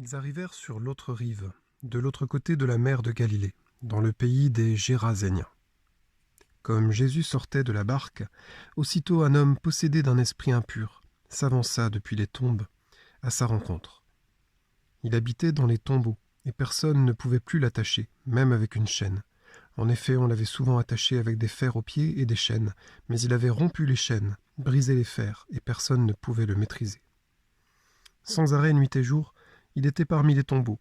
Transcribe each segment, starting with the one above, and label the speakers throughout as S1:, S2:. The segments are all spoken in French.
S1: Ils arrivèrent sur l'autre rive, de l'autre côté de la mer de Galilée, dans le pays des Géraséniens. Comme Jésus sortait de la barque, aussitôt un homme possédé d'un esprit impur s'avança depuis les tombes à sa rencontre. Il habitait dans les tombeaux, et personne ne pouvait plus l'attacher, même avec une chaîne. En effet, on l'avait souvent attaché avec des fers aux pieds et des chaînes, mais il avait rompu les chaînes, brisé les fers, et personne ne pouvait le maîtriser. Sans arrêt, nuit et jour, il était parmi les tombeaux,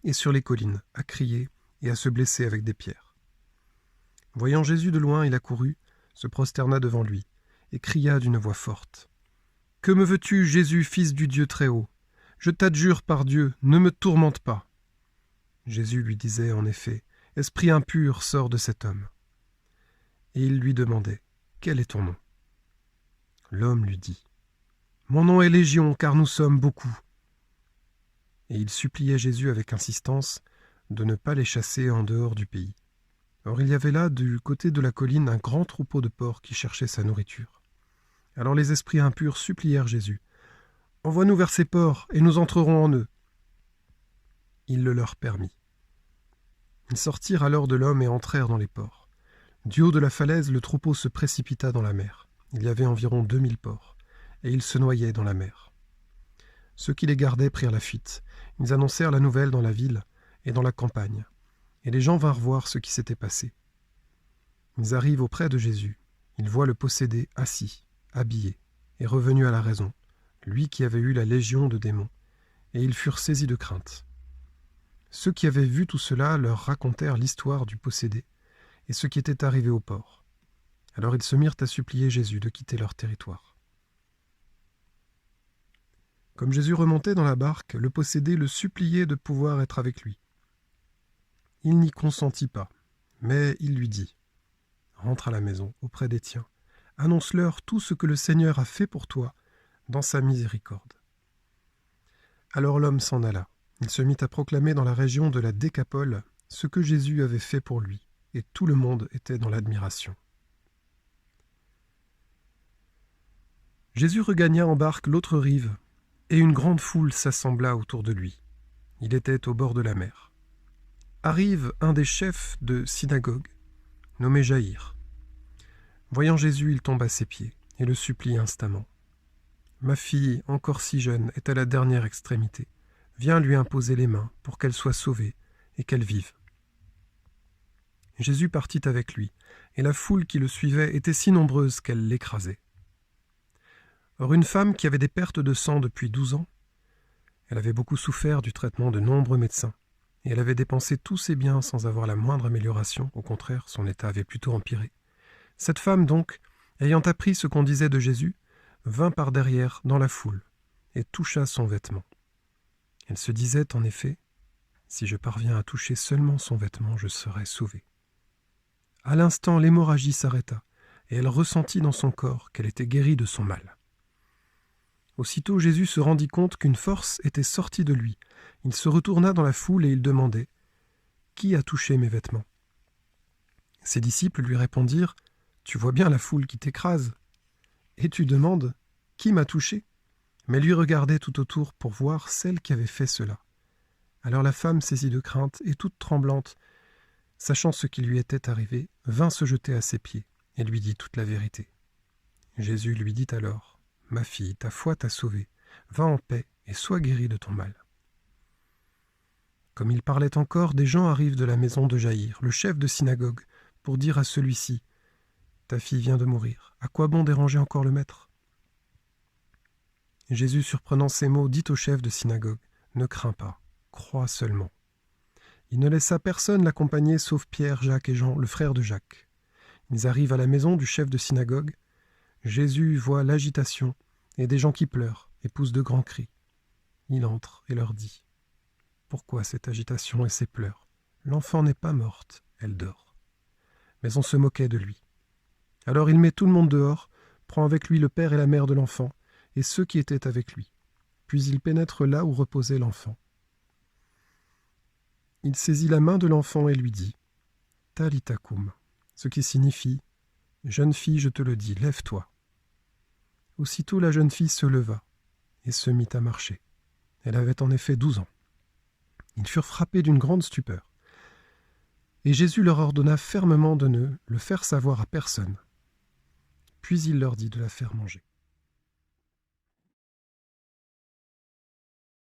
S1: et sur les collines, à crier et à se blesser avec des pierres. Voyant Jésus de loin, il accourut, se prosterna devant lui, et cria d'une voix forte. « Que me veux-tu, Jésus, fils du Dieu Très-Haut ? Je t'adjure par Dieu, ne me tourmente pas. » Jésus lui disait en effet, « Esprit impur, sors de cet homme. » Et il lui demandait, « Quel est ton nom ?» L'homme lui dit, « Mon nom est Légion, car nous sommes beaucoup. » Et il suppliait Jésus avec insistance de ne pas les chasser en dehors du pays. Or il y avait là, du côté de la colline, un grand troupeau de porcs qui cherchait sa nourriture. Alors les esprits impurs supplièrent Jésus, « Envoie-nous vers ces porcs, et nous entrerons en eux. » Il le leur permit. Ils sortirent alors de l'homme et entrèrent dans les porcs. Du haut de la falaise, le troupeau se précipita dans la mer. Il y avait environ 2000 porcs, et ils se noyaient dans la mer. Ceux qui les gardaient prirent la fuite. Ils annoncèrent la nouvelle dans la ville et dans la campagne, et les gens vinrent voir ce qui s'était passé. Ils arrivent auprès de Jésus. Ils voient le possédé assis, habillé, et revenu à la raison, lui qui avait eu la légion de démons, et ils furent saisis de crainte. Ceux qui avaient vu tout cela leur racontèrent l'histoire du possédé et ce qui était arrivé au porc. Alors ils se mirent à supplier Jésus de quitter leur territoire. Comme Jésus remontait dans la barque, le possédé le suppliait de pouvoir être avec lui. Il n'y consentit pas, mais il lui dit « Rentre à la maison, auprès des tiens, annonce-leur tout ce que le Seigneur a fait pour toi dans sa miséricorde. » Alors l'homme s'en alla. Il se mit à proclamer dans la région de la Décapole ce que Jésus avait fait pour lui, et tout le monde était dans l'admiration. Jésus regagna en barque l'autre rive, et une grande foule s'assembla autour de lui. Il était au bord de la mer. Arrive un des chefs de synagogue, nommé Jaïr. Voyant Jésus, il tombe à ses pieds et le supplie instamment. « Ma fille, encore si jeune, est à la dernière extrémité. Viens lui imposer les mains pour qu'elle soit sauvée et qu'elle vive. » Jésus partit avec lui, et la foule qui le suivait était si nombreuse qu'elle l'écrasait. Or une femme qui avait des pertes de sang depuis 12 ans, elle avait beaucoup souffert du traitement de nombreux médecins, et elle avait dépensé tous ses biens sans avoir la moindre amélioration, au contraire, son état avait plutôt empiré. Cette femme donc, ayant appris ce qu'on disait de Jésus, vint par derrière dans la foule, et toucha son vêtement. Elle se disait en effet, « Si je parviens à toucher seulement son vêtement, je serai sauvée. » À l'instant, l'hémorragie s'arrêta, et elle ressentit dans son corps qu'elle était guérie de son mal. Aussitôt Jésus se rendit compte qu'une force était sortie de lui. Il se retourna dans la foule et il demandait « Qui a touché mes vêtements ?» Ses disciples lui répondirent « Tu vois bien la foule qui t'écrase. Et tu demandes « Qui m'a touché ?» Mais lui regardait tout autour pour voir celle qui avait fait cela. Alors la femme, saisie de crainte et toute tremblante, sachant ce qui lui était arrivé, vint se jeter à ses pieds et lui dit toute la vérité. Jésus lui dit alors, « Ma fille, ta foi t'a sauvée, va en paix et sois guérie de ton mal. » Comme il parlait encore, des gens arrivent de la maison de Jaïr, le chef de synagogue, pour dire à celui-ci, « Ta fille vient de mourir, à quoi bon déranger encore le maître ?» Jésus, surprenant ces mots, dit au chef de synagogue, « Ne crains pas, crois seulement. » Il ne laissa personne l'accompagner sauf Pierre, Jacques et Jean, le frère de Jacques. Ils arrivent à la maison du chef de synagogue. Jésus voit l'agitation et des gens qui pleurent et poussent de grands cris. Il entre et leur dit, « Pourquoi cette agitation et ces pleurs ? L'enfant n'est pas morte, elle dort. » Mais on se moquait de lui. Alors il met tout le monde dehors, prend avec lui le père et la mère de l'enfant, et ceux qui étaient avec lui. Puis il pénètre là où reposait l'enfant. Il saisit la main de l'enfant et lui dit « Talita koum », ce qui signifie « Jeune fille, je te le dis, lève-toi ». Aussitôt la jeune fille se leva et se mit à marcher. Elle avait en effet 12 ans. Ils furent frappés d'une grande stupeur. Et Jésus leur ordonna fermement de ne le faire savoir à personne. Puis il leur dit de la faire manger.